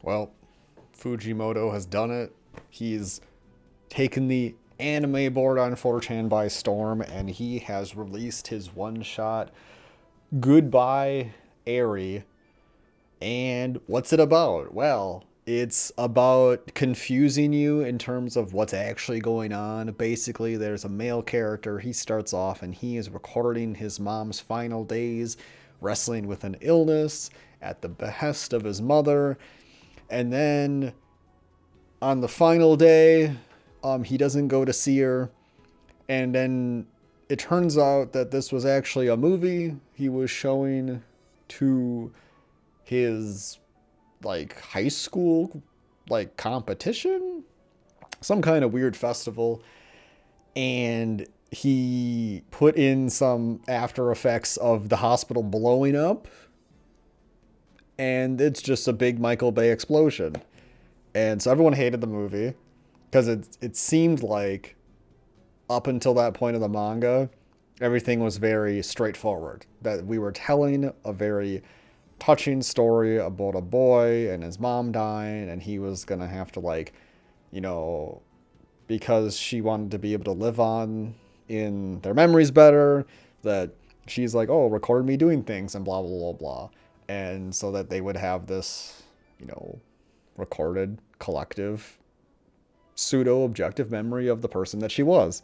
Well, Fujimoto has done it. He's taken the anime board on 4chan by storm, and he has released his one-shot Goodbye Eri. And what's it about? Well, it's about confusing you in terms of what's actually going on. Basically, there's a male character. He starts off and he is recording his mom's final days, wrestling with an illness at the behest of his mother. And then on the final day, he doesn't go to see her. And then it turns out that this was actually a movie he was showing to his like high school like competition, some kind of weird festival, and he put in some after effects of the hospital blowing up, and it's just a big Michael Bay explosion. And so everyone hated the movie because it seemed like up until that point of the manga, everything was very straightforward. That we were telling a very touching story about a boy and his mom dying, and he was gonna have to like, you know, because she wanted to be able to live on in their memories better, that she's like, oh, record me doing things and blah blah blah blah. And so that they would have this, recorded collective pseudo objective memory of the person that she was.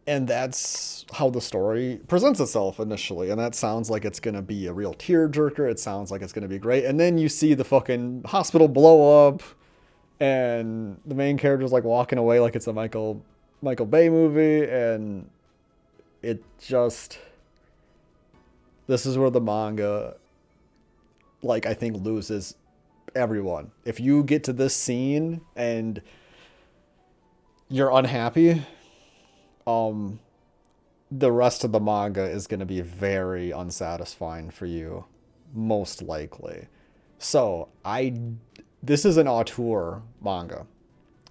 And that's how the story presents itself initially. And that sounds like it's going to be a real tearjerker. It sounds like it's going to be great. And then you see the fucking hospital blow up, and the main character's like walking away like it's a Michael Bay movie. And it just, this is where the manga, like, I think loses everyone. If you get to this scene and you're unhappy, the rest of the manga is going to be very unsatisfying for you, most likely. So this is an auteur manga.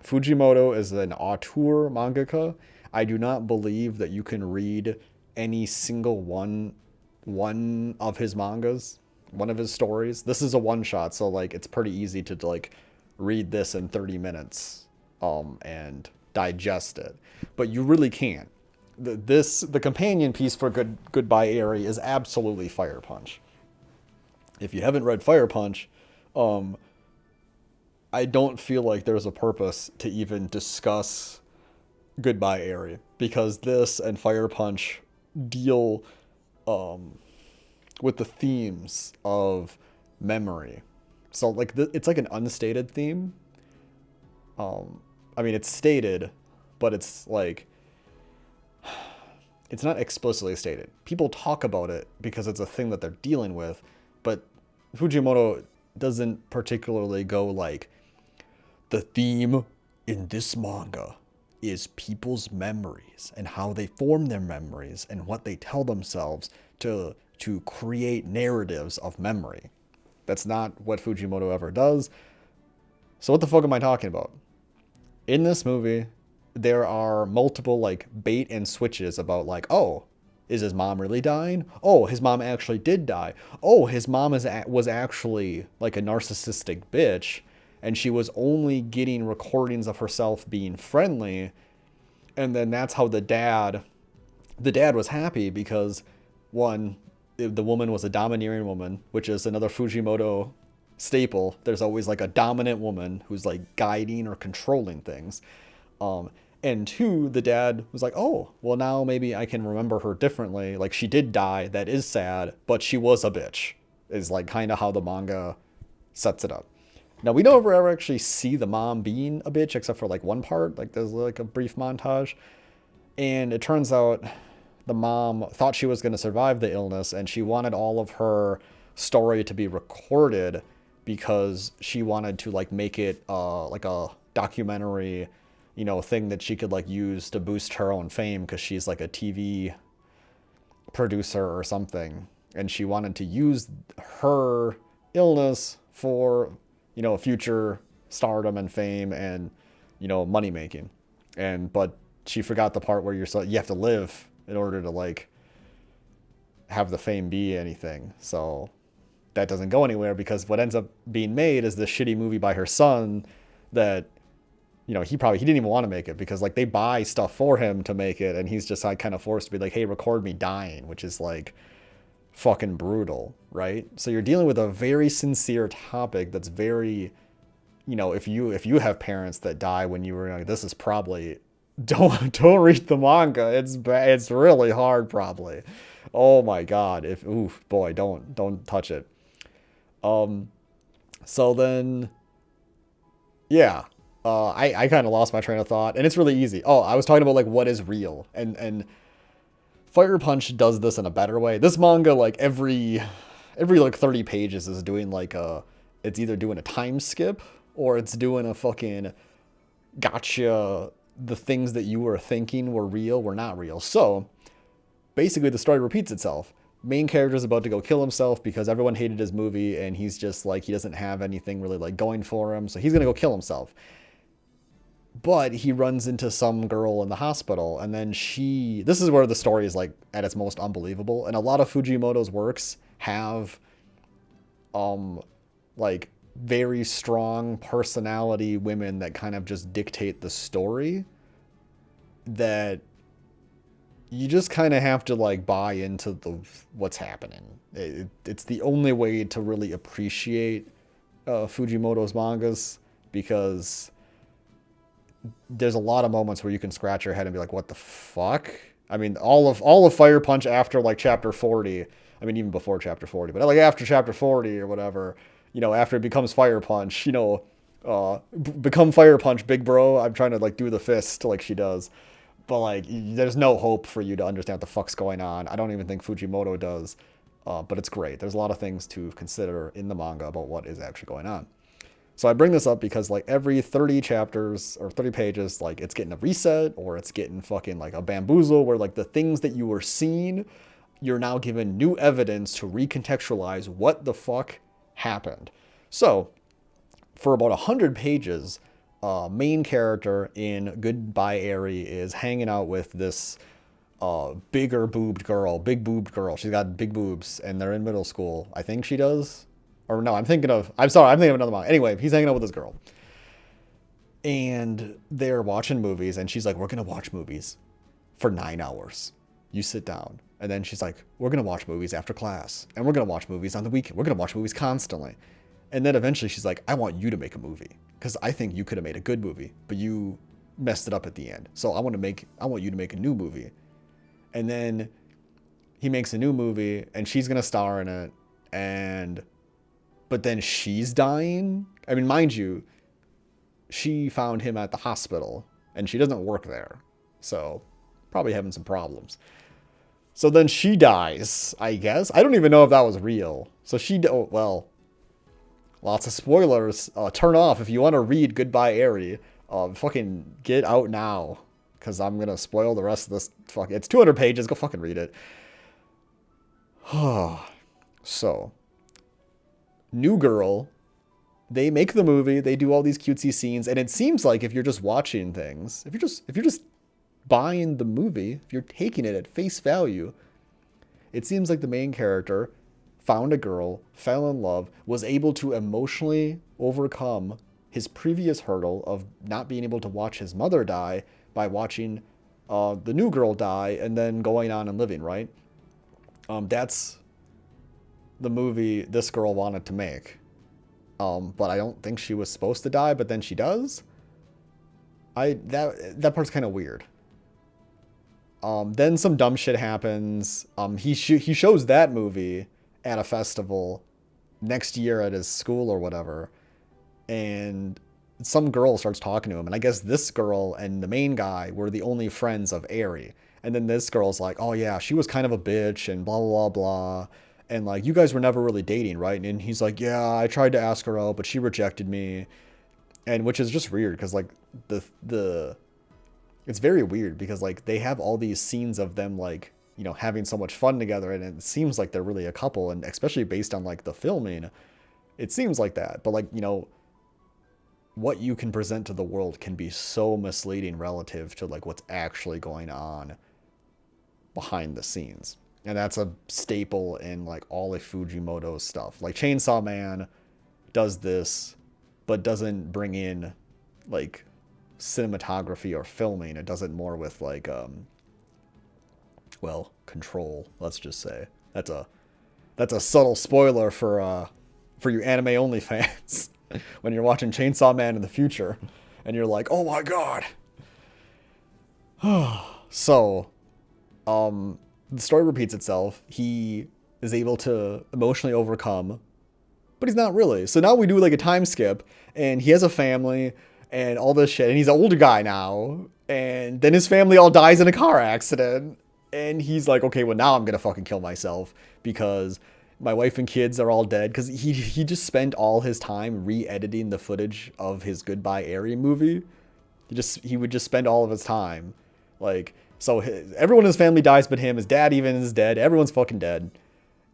Fujimoto is an auteur mangaka. I do not believe that you can read any single one of his mangas, one of his stories. This is a one shot, so like it's pretty easy to like read this in 30 minutes and digest it. But you really can't. The companion piece for Goodbye Eri is absolutely Fire Punch. If you haven't read Fire Punch, I don't feel like there's a purpose to even discuss Goodbye Eri, because this and Fire Punch deal with the themes of memory. So like it's like an unstated theme. I mean, it's stated, but it's like, it's not explicitly stated. People talk about it because it's a thing that they're dealing with, but Fujimoto doesn't particularly go like, the theme in this manga is people's memories and how they form their memories and what they tell themselves to create narratives of memory. That's not what Fujimoto ever does. So what the fuck am I talking about? In this movie, there are multiple like bait and switches about like, oh, is his mom really dying? Oh, his mom actually did die. Oh, his mom was actually like a narcissistic bitch, and she was only getting recordings of herself being friendly. And then that's how the dad was happy, because one, the woman was a domineering woman, which is another Fujimoto staple. There's always like a dominant woman who's like guiding or controlling things. And two, the dad was like, oh, well, now maybe I can remember her differently. Like, she did die. That is sad, but she was a bitch, is like kind of how the manga sets it up. Now, we don't ever actually see the mom being a bitch, except for like one part. Like, there's like a brief montage. And it turns out the mom thought she was going to survive the illness, and she wanted all of her story to be recorded because she wanted to like make it like a documentary, thing that she could like use to boost her own fame, because she's like a TV producer or something, and she wanted to use her illness for future stardom and fame and money making. But she forgot the part where you have to live in order to like have the fame be anything. So that doesn't go anywhere because what ends up being made is this shitty movie by her son that, he didn't even want to make it because like they buy stuff for him to make it, and he's just like kind of forced to be like, hey, record me dying, which is like fucking brutal, right? So you're dealing with a very sincere topic that's very, if you have parents that die when you were young, this is probably don't read the manga. It's really hard probably. Oh my god. Oof, boy, don't touch it. So then yeah. I kind of lost my train of thought, and it's really easy. Oh, I was talking about like what is real, and Fire Punch does this in a better way. This manga, like every like 30 pages is doing like it's either doing a time skip or it's doing a fucking gotcha. The things that you were thinking were real were not real. So basically the story repeats itself. Main character is about to go kill himself because everyone hated his movie, and he's just like, he doesn't have anything really like going for him, so he's gonna go kill himself. But he runs into some girl in the hospital, and then this is where the story is like at its most unbelievable. And a lot of Fujimoto's works have like very strong personality women that kind of just dictate the story, that you just kind of have to like buy into what's happening. It's the only way to really appreciate Fujimoto's mangas, because there's a lot of moments where you can scratch your head and be like, what the fuck? I mean, all of Fire Punch after like chapter 40, I mean, even before chapter 40, but like after chapter 40 or whatever, after it becomes Fire Punch, become Fire Punch, big bro. I'm trying to like do the fist like she does. But like, there's no hope for you to understand what the fuck's going on. I don't even think Fujimoto does. But it's great. There's a lot of things to consider in the manga about what is actually going on. So I bring this up because like every 30 chapters or 30 pages, like it's getting a reset or it's getting fucking like a bamboozle where like the things that you were seeing, you're now given new evidence to recontextualize what the fuck happened. So for about 100 pages, main character in Goodbye Eri is hanging out with this big boobed girl. She's got big boobs, and they're in middle school. I think she does. Or no, I'm thinking of another manga. Anyway, he's hanging out with this girl. And they're watching movies, and she's like, we're going to watch movies for 9 hours. You sit down. And then she's like, we're going to watch movies after class. And we're going to watch movies on the weekend. We're going to watch movies constantly. And then eventually she's like, I want you to make a movie, because I think you could have made a good movie, but you messed it up at the end. So I want you to make a new movie. And then he makes a new movie, and she's going to star in it. But then she's dying. I mean, mind you, she found him at the hospital, and she doesn't work there. So probably having some problems. So then she dies, I guess. I don't even know if that was real. So lots of spoilers. Turn off if you want to read Goodbye Eri. Fucking get out now, because I'm going to spoil the rest of this. It's 200 pages. Go fucking read it. So, new girl. They make the movie. They do all these cutesy scenes. And it seems like if you're just watching things, if you're just buying the movie, if you're taking it at face value, it seems like the main character found a girl, fell in love, was able to emotionally overcome his previous hurdle of not being able to watch his mother die by watching the new girl die and then going on and living, right? That's the movie this girl wanted to make. But I don't think she was supposed to die, but then she does. That part's kind of weird. Then some dumb shit happens. He shows that movie at a festival next year at his school or whatever, and some girl starts talking to him, and I guess this girl and the main guy were the only friends of Eri. And then this girl's like, oh yeah, she was kind of a bitch and blah blah blah blah, and like, you guys were never really dating, right? And he's like, yeah, I tried to ask her out, but she rejected me. And which is just weird, because like it's very weird, because like they have all these scenes of them like, having so much fun together, and it seems like they're really a couple, and especially based on like the filming, it seems like that. But like, what you can present to the world can be so misleading relative to like what's actually going on behind the scenes. And that's a staple in like all of Fujimoto's stuff. Like Chainsaw Man does this, but doesn't bring in like cinematography or filming. It does it more with like well, control, let's just say. That's a subtle spoiler for you anime only fans when you're watching Chainsaw Man in the future and you're like, "Oh my god." So, the story repeats itself. He is able to emotionally overcome, but he's not really. So now we do like a time skip, and he has a family and all this shit, and he's an older guy now, and then his family all dies in a car accident, and he's like, okay, well now I'm gonna fucking kill myself because my wife and kids are all dead, because he just spent all his time re-editing the footage of his Goodbye Area movie. He would just spend all of his time like, so everyone in his family dies but him. His dad even is dead. Everyone's fucking dead.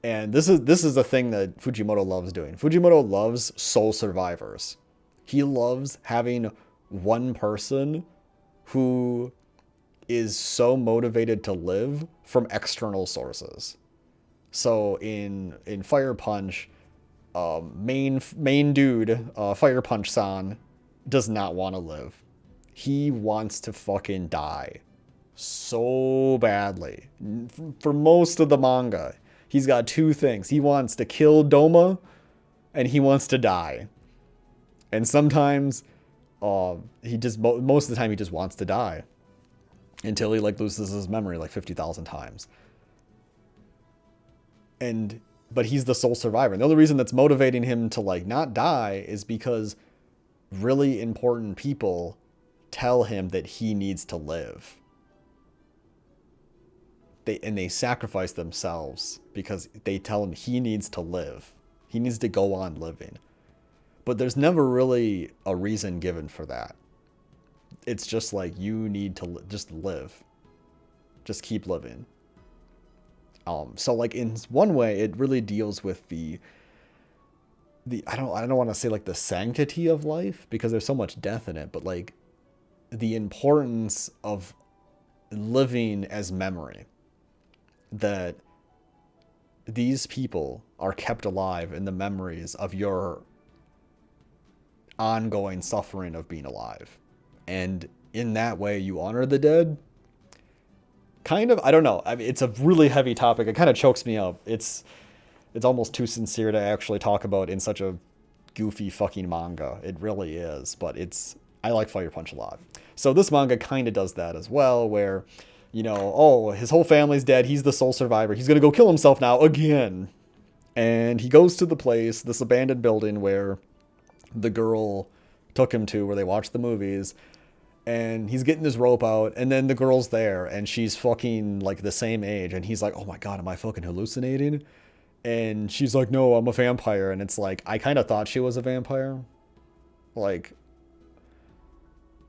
And this is a thing that Fujimoto loves doing. Fujimoto loves soul survivors. He loves having one person who is so motivated to live from external sources. So in Fire Punch, main dude, Fire Punch-san, does not want to live. He wants to fucking die so badly. For most of the manga, he's got two things. He wants to kill Doma, and he wants to die. And sometimes, he just, most of the time, he just wants to die until he like loses his memory like 50,000 times. But he's the sole survivor. And the only reason that's motivating him to like not die is because really important people tell him that he needs to live. They sacrifice themselves because they tell him he needs to live. He needs to go on living. But there's never really a reason given for that. It's just like, you need to just live. Just keep living. So like in one way, it really deals with the I don't want to say like the sanctity of life, because there's so much death in it, but like the importance of living as memory. That these people are kept alive in the memories of your ongoing suffering of being alive. And in that way, you honor the dead. Kind of, I don't know. I mean, it's a really heavy topic. It kind of chokes me up. It's almost too sincere to actually talk about in such a goofy fucking manga. It really is, but I like Fire Punch a lot. So this manga kind of does that as well, where, you know, oh, his whole family's dead. He's the sole survivor. He's going to go kill himself now again. And he goes to the place, this abandoned building where the girl took him to, where they watched the movies. And he's getting his rope out, and then the girl's there, and she's fucking like the same age. And he's like, oh my god, am I fucking hallucinating? And she's like, no, I'm a vampire. And it's like, I kind of thought she was a vampire. Like,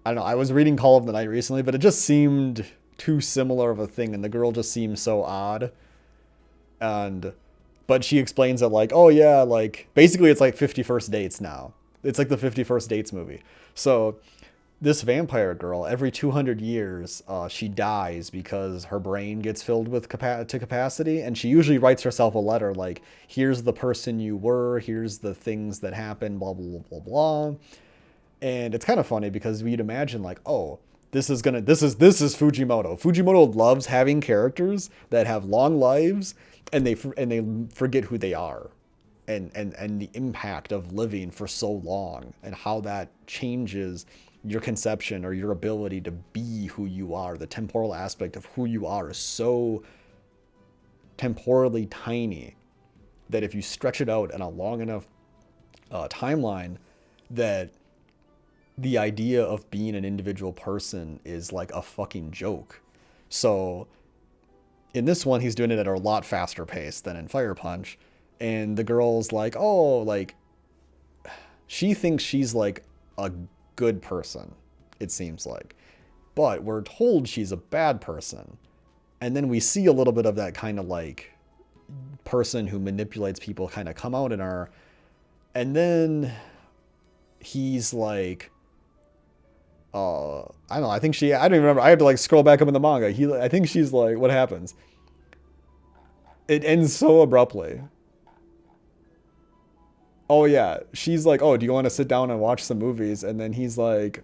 I don't know. I was reading Call of the Night recently, but it just seemed too similar of a thing, and the girl just seems so odd. But she explains it like, oh yeah, like basically it's like 50 First Dates now. It's like the 50 First Dates movie. So this vampire girl, every 200 years, she dies because her brain gets filled with to capacity, and she usually writes herself a letter like, here's the person you were, here's the things that happened, blah blah blah blah blah. And it's kind of funny because we'd imagine like, oh, this is Fujimoto. Fujimoto loves having characters that have long lives, and they forget who they are, and the impact of living for so long, and how that changes your conception or your ability to be who you are. The temporal aspect of who you are is so temporally tiny that if you stretch it out in a long enough timeline, that the idea of being an individual person is like a fucking joke. So in this one, he's doing it at a lot faster pace than in Fire Punch. And the girl's like, oh, like, she thinks she's like a good person, it seems like. But we're told she's a bad person. And then we see a little bit of that kind of like person who manipulates people kind of come out in her. And then he's like, I don't know, I don't even remember. I had to like scroll back up in the manga. I think she's like, what happens? It ends so abruptly. Oh yeah, she's like, "Oh, do you want to sit down and watch some movies?" And then he's like,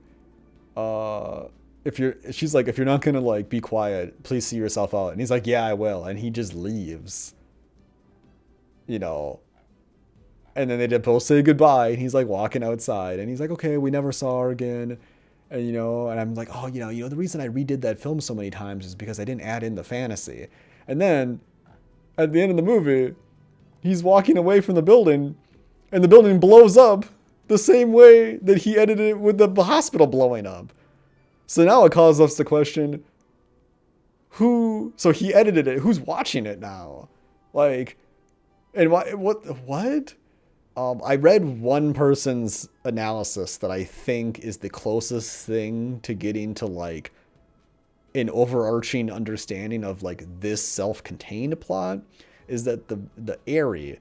"Uh, if you're," she's like, "If you're not gonna like be quiet, please see yourself out." And he's like, "Yeah, I will." And he just leaves, you know. And then they did both say goodbye, and he's like walking outside, and he's like, "Okay, we never saw her again." And and I'm like, "Oh, the reason I redid that film so many times is because I didn't add in the fantasy." And then at the end of the movie, he's walking away from the building, and the building blows up the same way that he edited it with the hospital blowing up. So now it causes us to question who. So he edited it. Who's watching it now? Like, and what? I read one person's analysis that I think is the closest thing to getting to like an overarching understanding of like this self-contained plot is that the Aerie,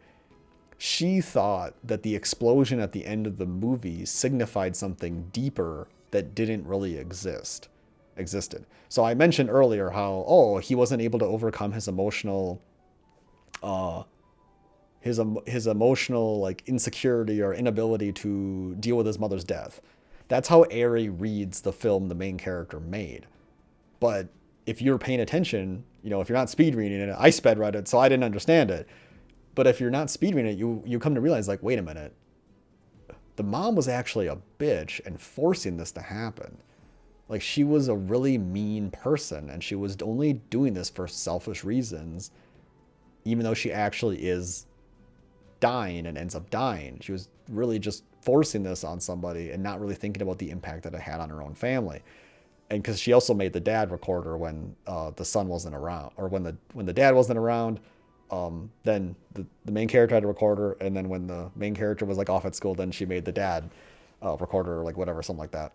she thought that the explosion at the end of the movie signified something deeper that didn't really existed. So I mentioned earlier how he wasn't able to overcome his emotional his emotional like insecurity or inability to deal with his mother's death. That's how Aerie reads the film the main character made. But if you're paying attention, if you're not speed reading it, I sped read it, so I didn't understand it. But if you're not speed reading it, you come to realize like, wait a minute, the mom was actually a bitch and forcing this to happen. Like she was a really mean person, and she was only doing this for selfish reasons, even though she actually is dying and ends up dying. She was really just forcing this on somebody and not really thinking about the impact that it had on her own family. And because she also made the dad record her when the son wasn't around, or when the dad wasn't around, then the main character had to record her, and then when the main character was like off at school, then she made the dad record her, or like whatever, something like that.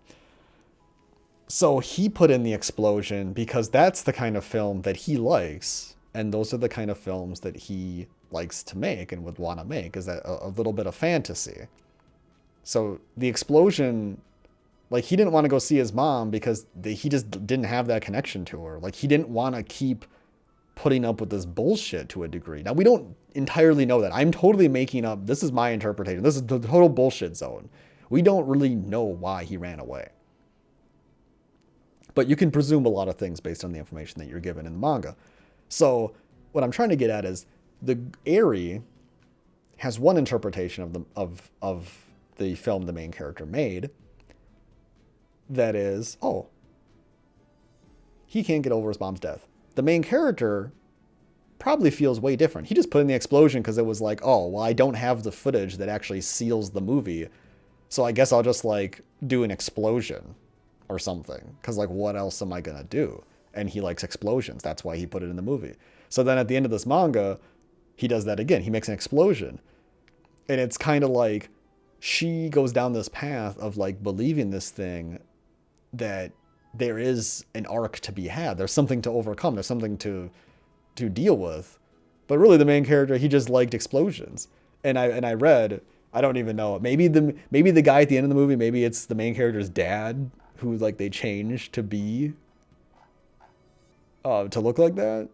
So he put in the explosion because that's the kind of film that he likes, and those are the kind of films that he likes to make and would want to make, is that a little bit of fantasy. So the explosion, like he didn't want to go see his mom because he just didn't have that connection to her. Like he didn't want to keep putting up with this bullshit to a degree. Now we don't entirely know that. I'm totally making up. This is my interpretation. This is the total bullshit zone. We don't really know why he ran away. But you can presume a lot of things based on the information that you're given in the manga. So what I'm trying to get at is the Aerie has one interpretation of the film the main character made. That is, he can't get over his mom's death. The main character probably feels way different. He just put in the explosion because it was like, I don't have the footage that actually seals the movie, so I guess I'll just like do an explosion or something, because like what else am I gonna do? And he likes explosions. That's why he put it in the movie. So then at the end of this manga, he does that again. He makes an explosion. And it's kind of like she goes down this path of like believing this thing that there is an arc to be had. There's something to overcome. There's something to deal with. But really the main character, he just liked explosions. And I read, I don't even know, maybe the guy at the end of the movie, maybe it's the main character's dad who like they changed to be to look like that.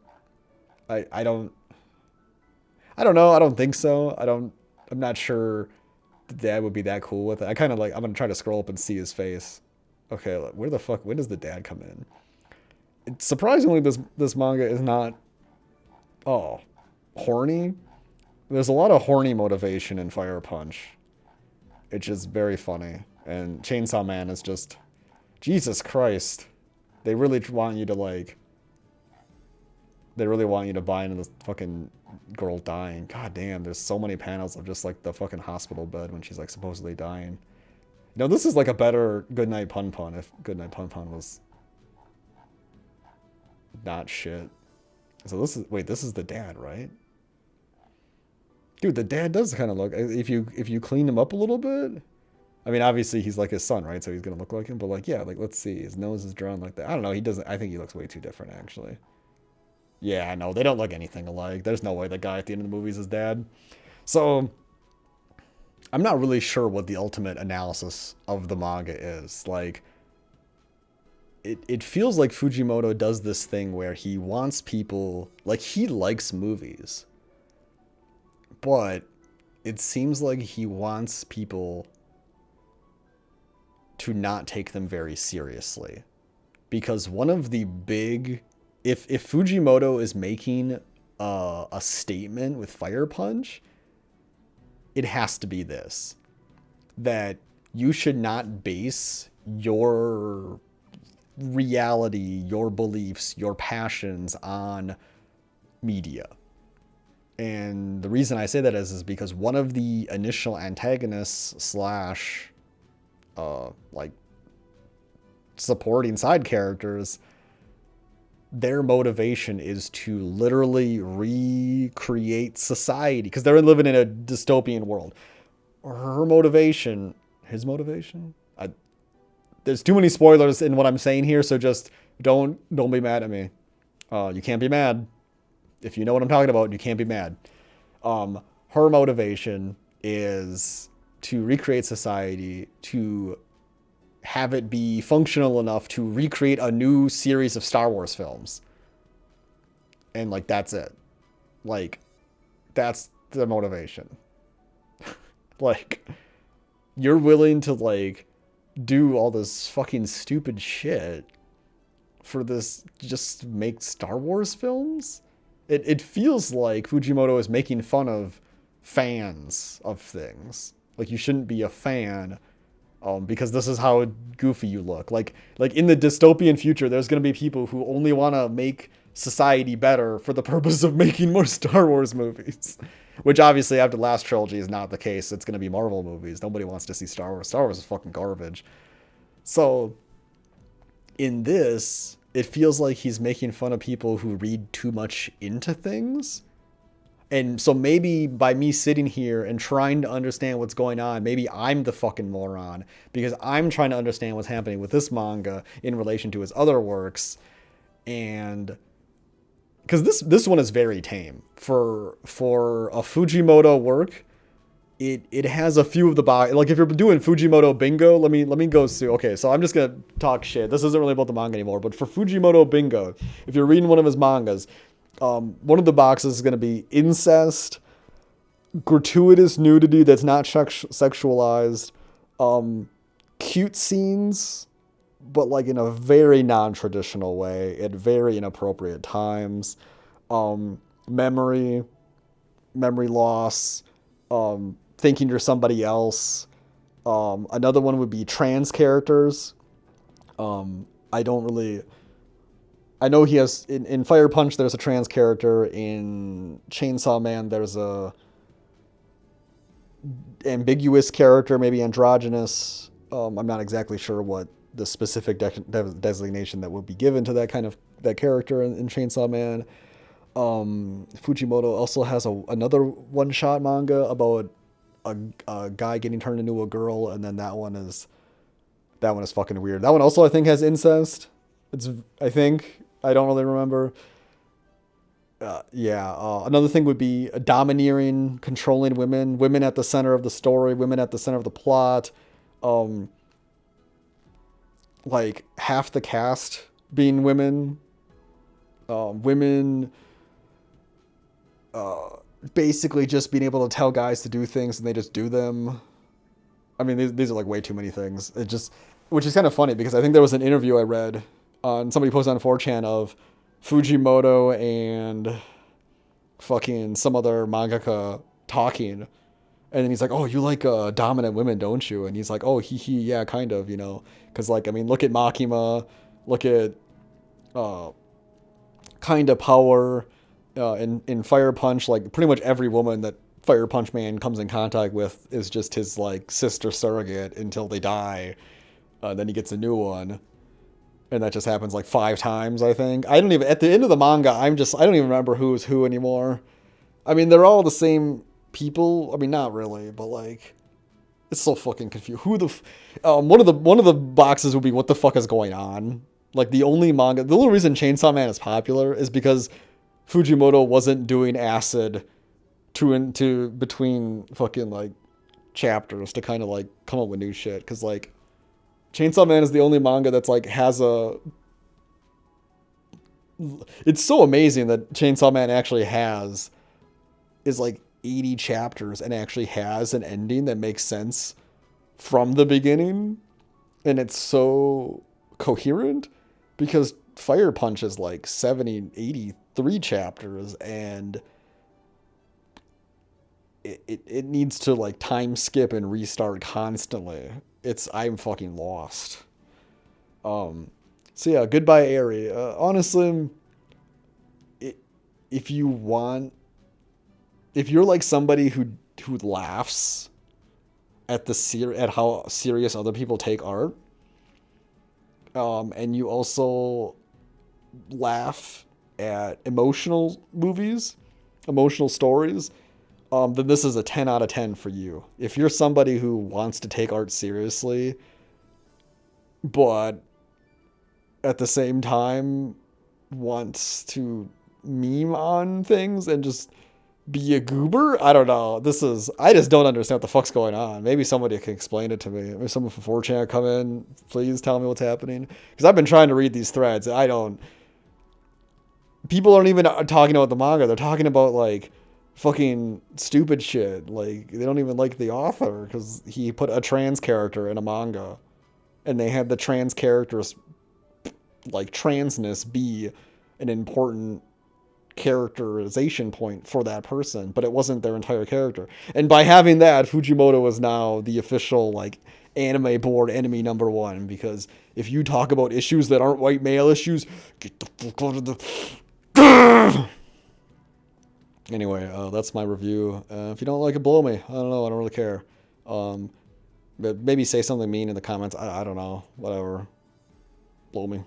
I don't know. I don't think so. I'm not sure the dad would be that cool with it. I kind of like, I'm going to try to scroll up and see his face. Okay, where the fuck, when does the dad come in? Surprisingly, this manga is not, horny. There's a lot of horny motivation in Fire Punch. It's just very funny. And Chainsaw Man is just, Jesus Christ. They really want you to buy into this fucking girl dying. God damn, there's so many panels of just like the fucking hospital bed when she's like supposedly dying. This is like a better Goodnight Pun Pun if Goodnight Pun Pun was not shit. So this is the dad, right? Dude, the dad does kind of look, if you clean him up a little bit. I mean, obviously he's like his son, right? So he's gonna look like him. But like, yeah, like let's see, his nose is drawn like that. I don't know. He doesn't. I think he looks way too different, actually. Yeah, no, they don't look anything alike. There's no way the guy at the end of the movie is his dad. So I'm not really sure what the ultimate analysis of the manga is. Like, it feels like Fujimoto does this thing where he wants people, like, he likes movies, but it seems like he wants people to not take them very seriously. Because one of the big, if Fujimoto is making a statement with Fire Punch, it has to be this: that you should not base your reality, your beliefs, your passions on media. And the reason I say that is because one of the initial antagonists slash like supporting side characters, their motivation is to literally recreate society because they're living in a dystopian world. Her motivation, his motivation, there's too many spoilers in what I'm saying here, so just don't be mad at me. You can't be mad. If you know what I'm talking about, you can't be mad. Her motivation is to recreate society, to have it be functional enough to recreate a new series of Star Wars films. And, like, that's it. Like, that's the motivation. Like, you're willing to, like, do all this fucking stupid shit for this, just make Star Wars films? It feels like Fujimoto is making fun of fans of things. Like, you shouldn't be a fan because this is how goofy you look. Like in the dystopian future, there's going to be people who only want to make society better for the purpose of making more Star Wars movies. Which obviously after the last trilogy is not the case. It's going to be Marvel movies. Nobody wants to see Star Wars. Star Wars is fucking garbage. So in this, it feels like he's making fun of people who read too much into things. And so maybe by me sitting here and trying to understand what's going on, maybe I'm the fucking moron because I'm trying to understand what's happening with this manga in relation to his other works. And because this one is very tame for a Fujimoto work. It has a few of the like if you're doing Fujimoto bingo, let me go through. Okay, so I'm just gonna talk shit. This isn't really about the manga anymore, but for Fujimoto bingo, if you're reading one of his mangas, one of the boxes is gonna be incest, gratuitous nudity that's not sexualized, cute scenes, but like in a very non-traditional way at very inappropriate times, memory loss, thinking you're somebody else. Another one would be trans characters. I know he has in Fire Punch there's a trans character. In Chainsaw Man there's a ambiguous character, maybe androgynous. I'm not exactly sure what the specific designation that would be given to that character in Chainsaw Man. Fujimoto also has another one-shot manga about a guy getting turned into a girl, and then that one is fucking weird. That one also I think has incest. I don't really remember. Another thing would be domineering, controlling women at the center of the story, women at the center of the plot. Like half the cast being women. Women basically just being able to tell guys to do things and they just do them. I mean, these are like way too many things. Which is kind of funny because I think there was an interview I read on somebody posted on 4chan of Fujimoto and fucking some other mangaka talking. And then he's like, oh, you like dominant women, don't you? And he's like, oh, yeah, kind of, Because, like, I mean, look at Makima, look at Kind of Power, in Fire Punch, like, pretty much every woman that Fire Punch Man comes in contact with is just his, like, sister surrogate until they die. Then he gets a new one. And that just happens, like, 5 times, I think. At the end of the manga, I don't even remember who's who anymore. I mean, they're all the same people. I mean, not really, but like, it's so fucking confused. One of the boxes would be what the fuck is going on? Like the only reason Chainsaw Man is popular is because Fujimoto wasn't doing acid to between fucking like chapters to kind of like come up with new shit. Cause like Chainsaw Man is the only manga that's like has a. It's so amazing that Chainsaw Man actually is like 80 chapters and actually has an ending that makes sense from the beginning, and it's so coherent, because Fire Punch is like 70, 83 chapters, and it needs to like time skip and restart constantly. I'm fucking lost. So yeah, goodbye Eri. Honestly, if you want, if you're like somebody who laughs at at how serious other people take art, and you also laugh at emotional movies, emotional stories, then this is a 10 out of 10 for you. If you're somebody who wants to take art seriously, but at the same time wants to meme on things and just be a goober, I don't know. I just don't understand what the fuck's going on. Maybe somebody can explain it to me. Maybe someone from 4chan come in. Please tell me what's happening. Because I've been trying to read these threads. People aren't even talking about the manga. They're talking about like fucking stupid shit. Like they don't even like the author because he put a trans character in a manga, and they had the trans character's like transness be an important characterization point for that person, but it wasn't their entire character. And by having that, Fujimoto is now the official like anime board enemy number one, because if you talk about issues that aren't white male issues, get the fuck out of the. Anyway, that's my review. If you don't like it, blow me. I don't know. I don't really care. But maybe say something mean in the comments. I don't know. Whatever. Blow me.